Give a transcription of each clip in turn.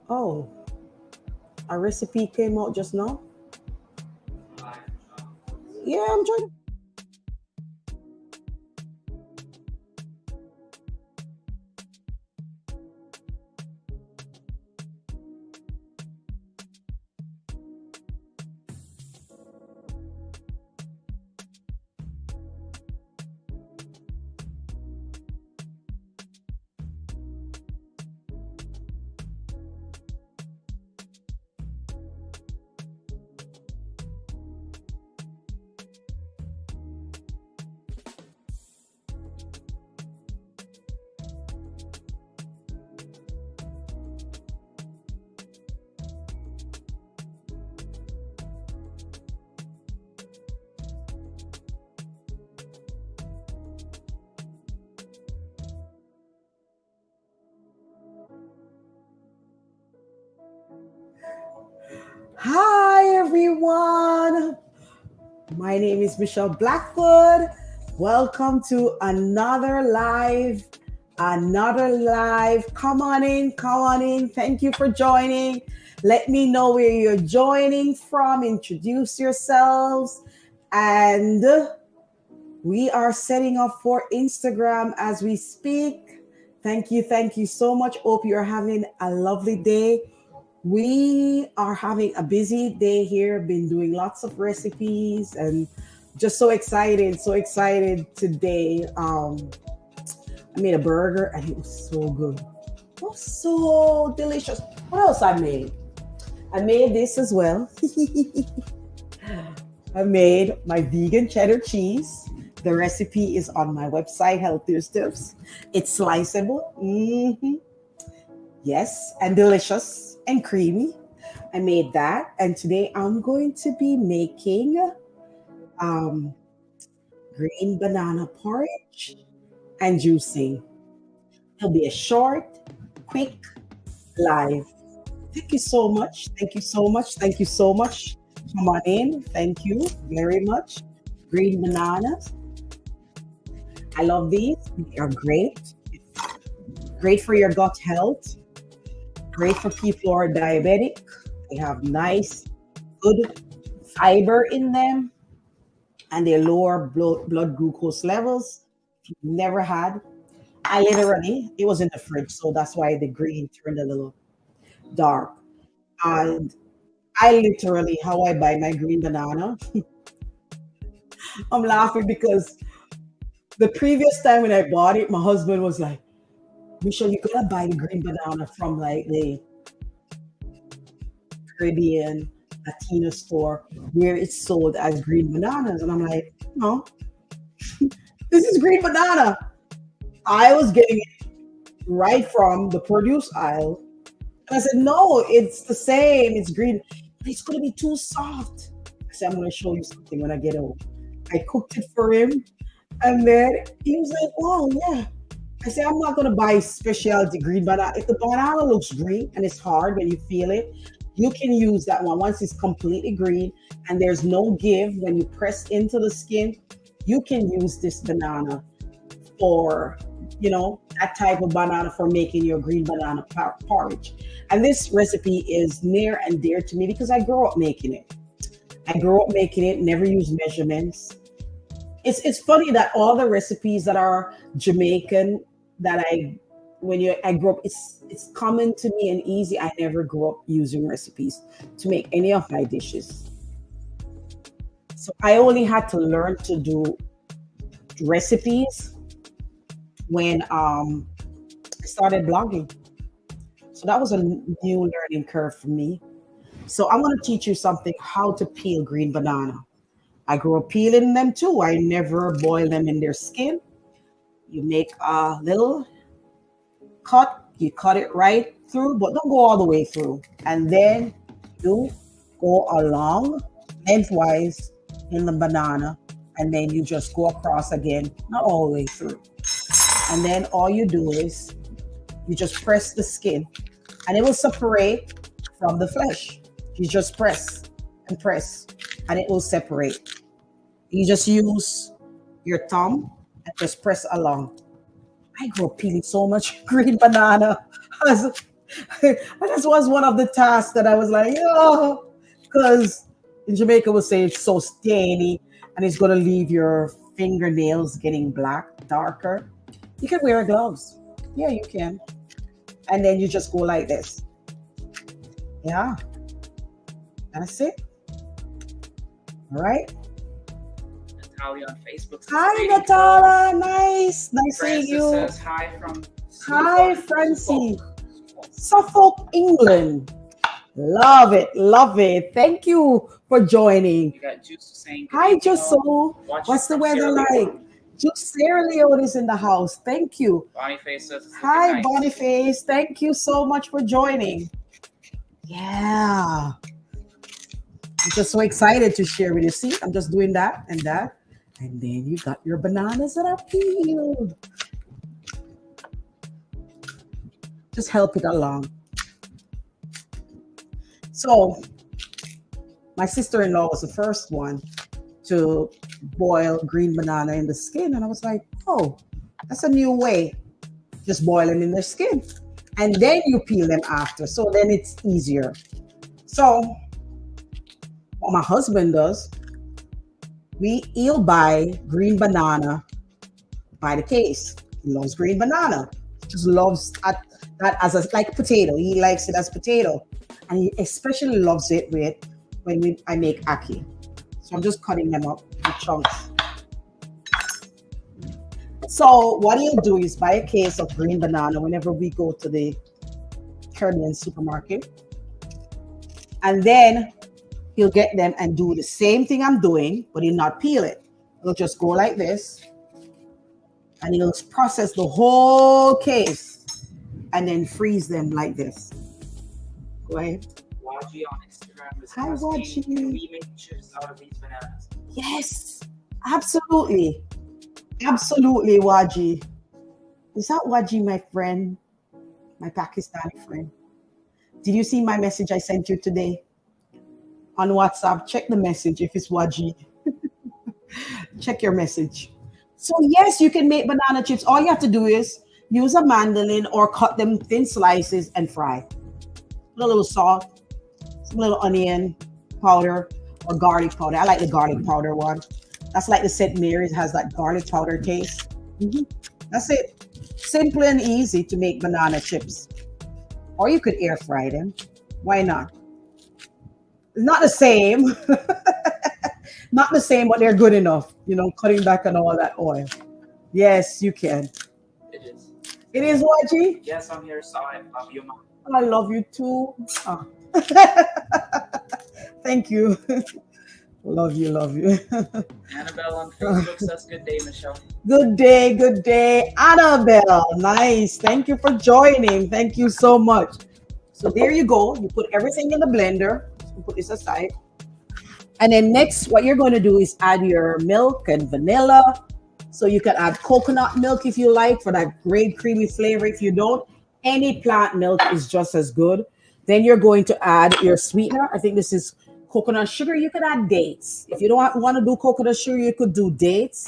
Oh, a recipe came out just now. Yeah, I'm trying. Hi, everyone. My name is Michelle Blackwood. Welcome to another live. Another live. Come on in. Come on in. Thank you for joining. Let me know where you're joining from. Introduce yourselves. And we are setting up for Instagram as we speak. Thank you. Thank you so much. Hope you're having a lovely day. We are having a busy day here, been doing lots of recipes and just so excited today. I made a burger and it was so good. It was so delicious. What else I made? I made this as well. I made my vegan cheddar cheese. The recipe is on my website, HealthierSteps. It's sliceable. Yes, and delicious and creamy. I made that, and today I'm going to be making um, green banana porridge and juicing. It'll be a short, quick live. Thank you so much. Thank you so much. Thank you so much. Come on in. Thank you very much. Green bananas. I love these. They are great. Great for your gut health. Great for people who are diabetic. They have nice, good fiber in them, and they lower blood glucose levels. If you've never had, I literally, it was in the fridge, so that's why the green turned a little dark. And I literally, how I buy my green banana, I'm laughing because the previous time when I bought it, my husband was like, Michelle, you gotta buy the green banana from like the Caribbean Latino store where it's sold as green bananas. And I'm like, no, this is green banana. I was getting it right from the produce aisle. And I said, no, it's the same. It's green. But it's going to be too soft. I said, I'm going to show you something when I get home. I cooked it for him. And then he was like, oh, yeah. I said, I'm not going to buy specialty green banana. If the banana looks green and it's hard when you feel it, you can use that one. Once it's completely green and there's no give when you press into the skin, you can use this banana for, that type of banana for making your green banana porridge. And this recipe is near and dear to me because I grew up making it. I grew up making it, never used measurements. It's funny that all the recipes that are Jamaican that I grew up, it's common to me and easy. I never grew up using recipes to make any of my dishes. So I only had to learn to do recipes when I started blogging. So that was a new learning curve for me. So I'm going to teach you something how to peel green banana. I grew up peeling them too. I never boil them in their skin. You make a little cut, you cut it right through, but don't go all the way through. And then you go along lengthwise in the banana, and then you just go across again, not all the way through. And then all you do is you just press the skin, and it will separate from the flesh. You just press and press, and it will separate. You just use your thumb and just press along. I grew up peeling so much green banana as And this was one of the tasks that I was like, oh, because in Jamaica we'll say it's so stainy and it's going to leave your fingernails getting black, darker. You can wear gloves. Yeah, you can. And then you just go like this. Yeah, that's it. All right. Natalia on Facebook says, Hi, "Greetings, Natalia. Nice. Nice seeing Francis you. says hi from Hi, Suffolk. Francie. Suffolk. Suffolk, England. Love it. Love it. Thank you for joining. You got Juice saying, good Hi, evening, all. Jusso. Watching What's the from weather Sierra like? Leone. Juice Sierra Leone is in the house. Thank you. Boniface says, it's looking Hi, nice. Boniface. Thank you so much for joining. Yeah. I'm just so excited to share with you. See, I'm just doing that and that. And then you got your bananas that are peeled. Just help it along. So, my sister-in-law was the first one to boil green banana in the skin. And I was like, oh, that's a new way. Just boil them in their skin. And then you peel them after. So then it's easier. So, what my husband does, he'll buy green banana by the case. He loves green banana. Just loves that as a like potato. He likes it as potato, and he especially loves it with I make ackee. So I'm just cutting them up in chunks. So what he'll do is buy a case of green banana whenever we go to the Caribbean supermarket, and then he'll get them and do the same thing I'm doing, but he'll not peel it. He'll just go like this, and he'll process the whole case, and then freeze them like this. Go ahead. Waji on Instagram is Hi, asking, Waji. can we make chips out of these bananas? Yes, absolutely. Absolutely, Waji. Is that Waji, my friend? My Pakistani friend? Did you see my message I sent you today on WhatsApp? Check the message if it's Waji. Check your message. So yes, you can make banana chips. All you have to do is use a mandolin or cut them thin slices and fry. Put a little salt, some little onion powder or garlic powder. I like the garlic powder one. That's like the St. Mary's has that garlic powder taste. That's it. Simple and easy to make banana chips. Or you could air fry them. Why not? It's not the same. Not the same, but they're good enough. You know, cutting back on all that oil. Yes, you can. It is. It is, Waji? Yes, I'm here. Sorry, I love you, Mom. I love you too. Ah. Thank you. Love you, love you. Annabelle on Facebook says, good day, Michelle. Good day, good day. Annabelle, nice. Thank you for joining. Thank you so much. So there you go. You put everything in the blender. So put this aside. And then next, what you're going to do is add your milk and vanilla. So you can add coconut milk if you like for that great creamy flavor. If you don't, any plant milk is just as good. Then you're going to add your sweetener. I think this is coconut sugar. You can add dates. If you don't want to do coconut sugar, you could do dates.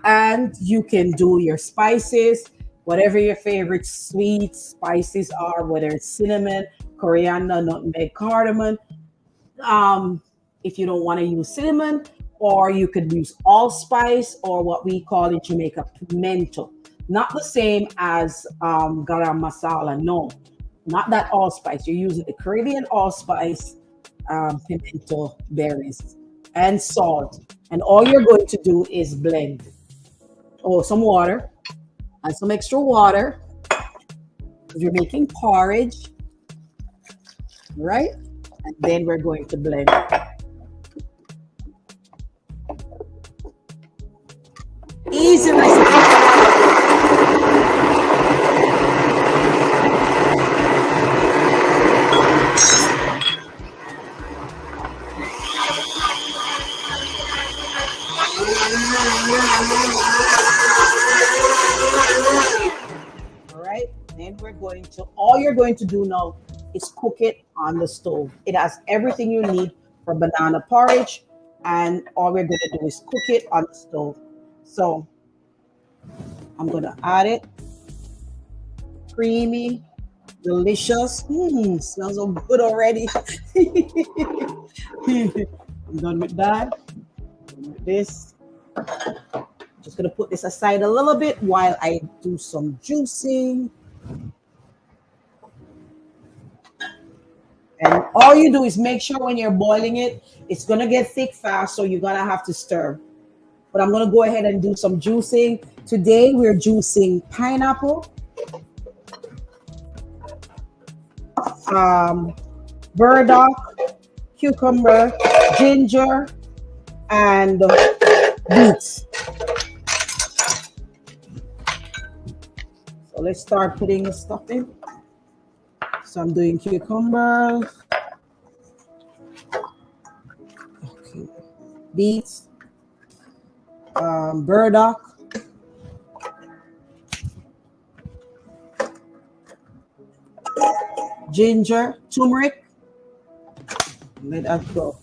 And you can do your spices, whatever your favorite sweet spices are, whether it's cinnamon, coriander, nutmeg, cardamom. If you don't want to use cinnamon, or you could use allspice or what we call in Jamaica pimento. Not the same as garam masala. No, not that allspice. You're using the Caribbean allspice, pimento berries, and salt. And all you're going to do is blend. Oh, some water and some extra water. You're making porridge, right? And then we're going to blend. Easy recipe. All right, then all you're going to do now is cook it on the stove. It has everything you need for banana porridge, and all we're going to do is cook it on the stove. So I'm going to add it. Creamy, Delicious. Smells so good already. I'm done with that. Done with this. Just gonna put this aside a little bit while I do some juicing. And all you do is make sure when you're boiling it, it's gonna get thick fast, so you're gonna have to stir. But I'm gonna go ahead and do some juicing. Today we're juicing pineapple, burdock, cucumber, ginger, and beets. So let's start putting the stuff in. So I'm doing cucumbers, okay, beets, burdock, ginger, turmeric. Let that go.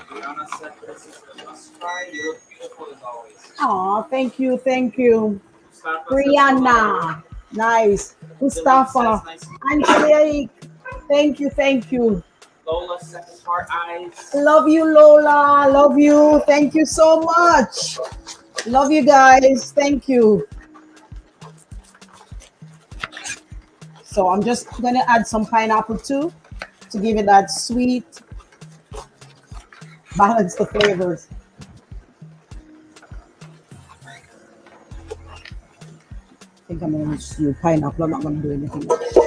Brianna said this is a must try. You look beautiful as always. Oh, thank you, thank you. Mustafa says hello. Brianna, nice. Delete Mustafa, says nice. Angelique, thank you, thank you. Lola says heart eyes. Love you, Lola. Love you. Thank you so much. Love you guys. Thank you. So I'm just gonna add some pineapple too to give it that sweet, balance the flavors. I think I'm gonna just use pineapple. I'm not gonna do anything else.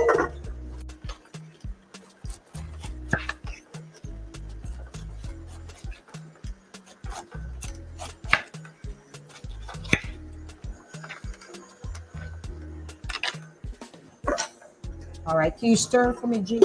All right, can you stir for me, G?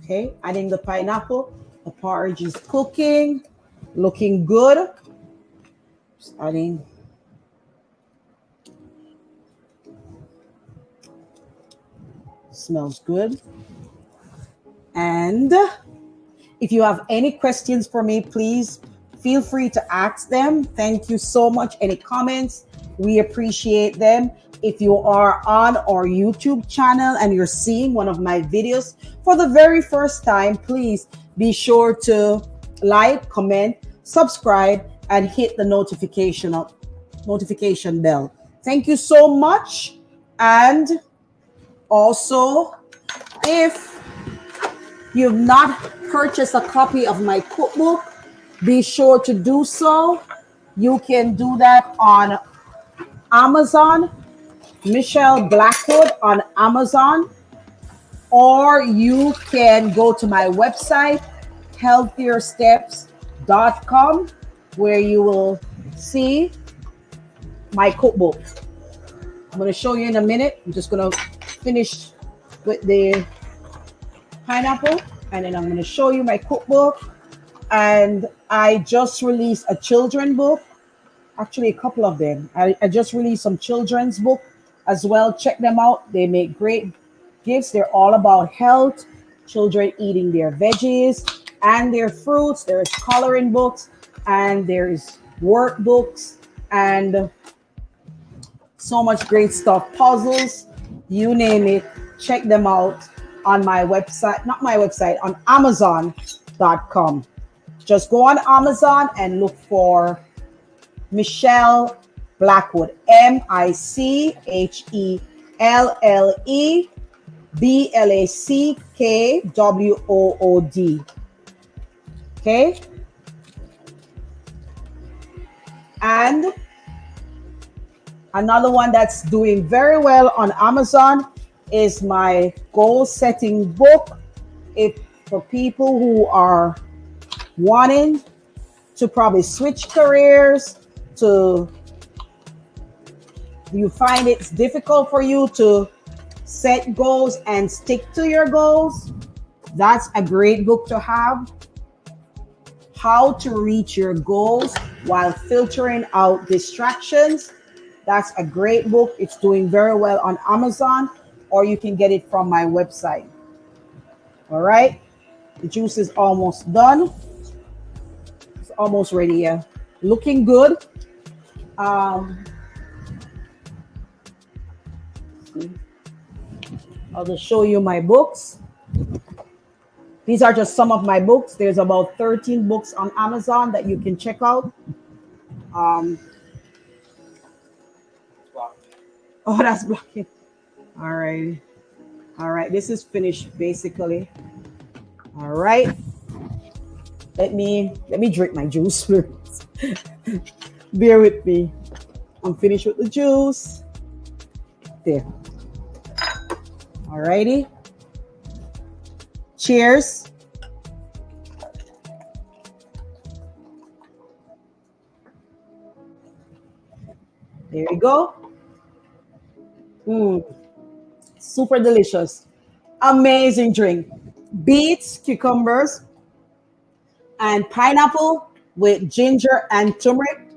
Okay, adding the pineapple. The porridge is cooking, looking good. Just adding. Smells good. And if you have any questions for me, please feel free to ask them. Thank you so much. Any comments? We appreciate them. If you are on our YouTube channel and you're seeing one of my videos for the very first time, please be sure to like, comment, subscribe, and hit the notification bell. Thank you so much. And also, if you've not purchased a copy of my cookbook, be sure to do so. You can do that on Amazon, Michelle Blackwood on Amazon, or you can go to my website, HealthierSteps.com, where you will see my cookbook. I'm going to show you in a minute. I'm just going to finish with the pineapple, and then I'm going to show you my cookbook. And I just released a children's book, actually a couple of them. I just released some children's book as well. Check them out. They make great gifts. They're all about health, children eating their veggies and their fruits. There's coloring books, and there's workbooks, and so much great stuff, puzzles, you name it. Check them out on my website, not my website, on Amazon.com. Just go on Amazon and look for Michelle Blackwood, Michelle BLACKWOOD. Okay. And another one that's doing very well on Amazon is my goal setting book. If for people who are wanting to probably switch careers, to you find it's difficult for you to set goals and stick to your goals, that's a great book to have. How to reach your goals while filtering out distractions. That's a great book. It's doing very well on Amazon, or you can get it from my website. All right. The juice is almost done. It's almost ready. Yeah. Looking good. I'll just show you my books. These are just some of my books. There's about 13 books on Amazon that you can check out. Oh, that's blocking. All right. All right. This is finished basically. All right. Let me drink my juice first. Bear with me. I'm finished with the juice. There. All righty. Cheers. There you go. Super delicious. Amazing drink. Beets, cucumbers, and pineapple with ginger and turmeric.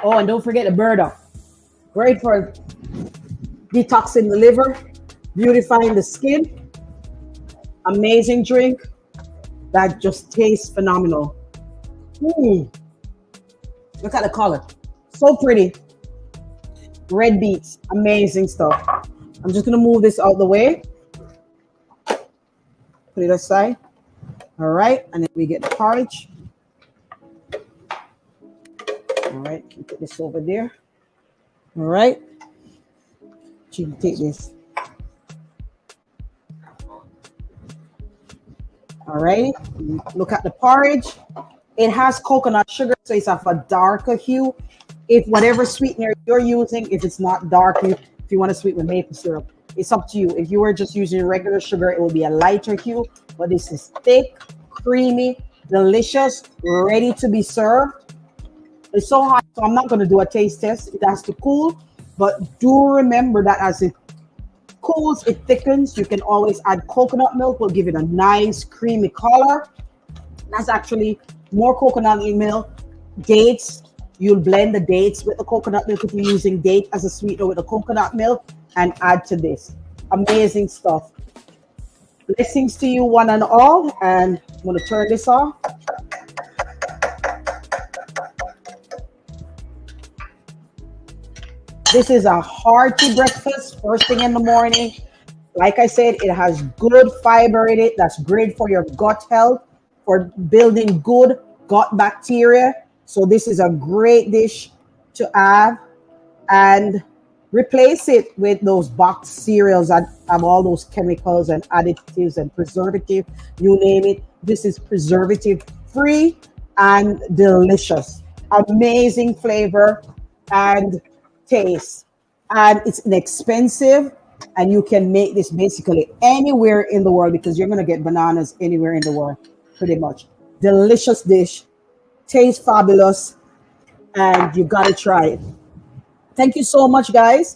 Oh, and don't forget the burdock. Great for detoxing the liver, beautifying the skin. Amazing drink that just tastes phenomenal. Look at the color. So pretty. Red beets. Amazing stuff. I'm just going to move this out the way. Put it aside. All right. And then we get the porridge. All right. Put this over there. All right. You can take this. All right. Look at the porridge. It has coconut sugar, so it's of a darker hue. If whatever sweetener you're using, if it's not dark, if you want to sweeten with maple syrup, it's up to you. If you were just using regular sugar, it will be a lighter hue. But this is thick, creamy, delicious, ready to be served. It's so hot, so I'm not going to do a taste test. It has to cool. But do remember that as it cools, it thickens. You can always add coconut milk. Will give it a nice creamy color. That's actually more coconut milk. Dates, you'll blend the dates with the coconut milk if you're using date as a sweetener with the coconut milk and add to this. Amazing stuff. Blessings to you one and all. And I'm going to turn this off. This is a hearty breakfast first thing in the morning. Like I said, it has good fiber in it. That's great for your gut health, for building good gut bacteria. So this is a great dish to have, and replace it with those boxed cereals that have all those chemicals and additives and preservative, you name it. This is preservative free and delicious. Amazing flavor and taste, and it's inexpensive, and you can make this basically anywhere in the world because you're going to get bananas anywhere in the world pretty much. Delicious dish, tastes fabulous, and you got to try it. Thank you so much, guys.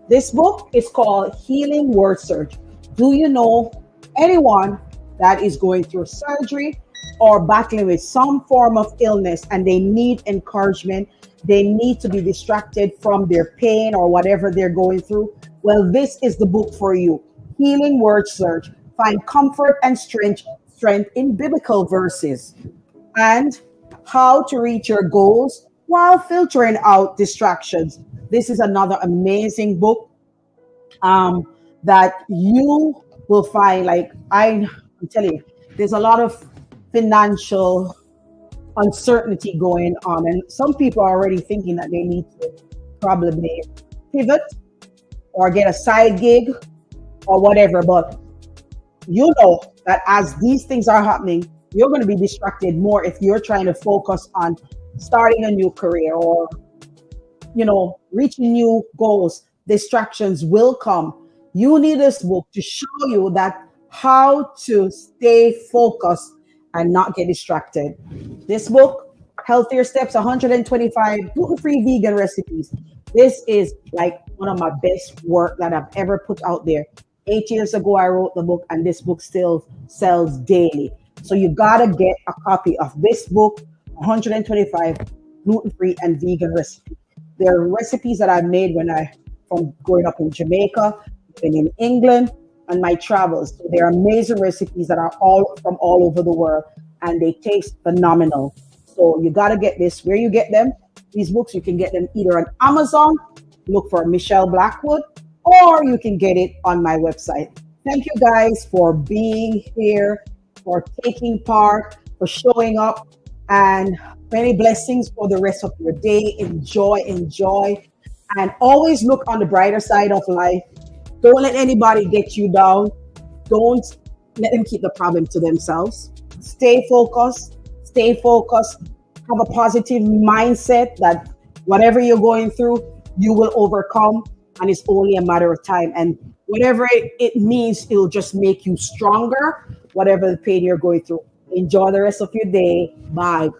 This book is called Healing Word Search. Do you know anyone that is going through surgery or battling with some form of illness and they need encouragement? They need to be distracted from their pain or whatever they're going through. Well, this is the book for you. Healing Word Search. Find comfort and strength in biblical verses, and how to reach your goals while filtering out distractions. This is another amazing book that you will find. Like I'm telling you, there's a lot of financial uncertainty going on, and some people are already thinking that they need to probably pivot or get a side gig or whatever. But you know that as these things are happening, you're going to be distracted more if you're trying to focus on starting a new career or reaching new goals. Distractions will come. You need this book to show you that how to stay focused and not get distracted. This book, Healthier Steps, 125 gluten-free vegan recipes. This is like one of my best work that I've ever put out there. 8 years ago, I wrote the book, and this book still sells daily. So you gotta get a copy of this book, 125 gluten-free and vegan recipes. There are recipes that I made from growing up in Jamaica, and in England, and my travels. So they're amazing recipes that are all from all over the world, and they taste phenomenal. So you got to get this. Where you get them, these books, you can get them either on Amazon, look for Michelle Blackwood, or you can get it on my website. Thank you guys for being here, for taking part, for showing up, and many blessings for the rest of your day. Enjoy, and always look on the brighter side of life. Don't let anybody get you down. Don't let them keep the problem to themselves. Stay focused. Have a positive mindset that whatever you're going through, you will overcome, and it's only a matter of time. And whatever it means, it'll just make you stronger, whatever the pain you're going through. Enjoy the rest of your day. Bye.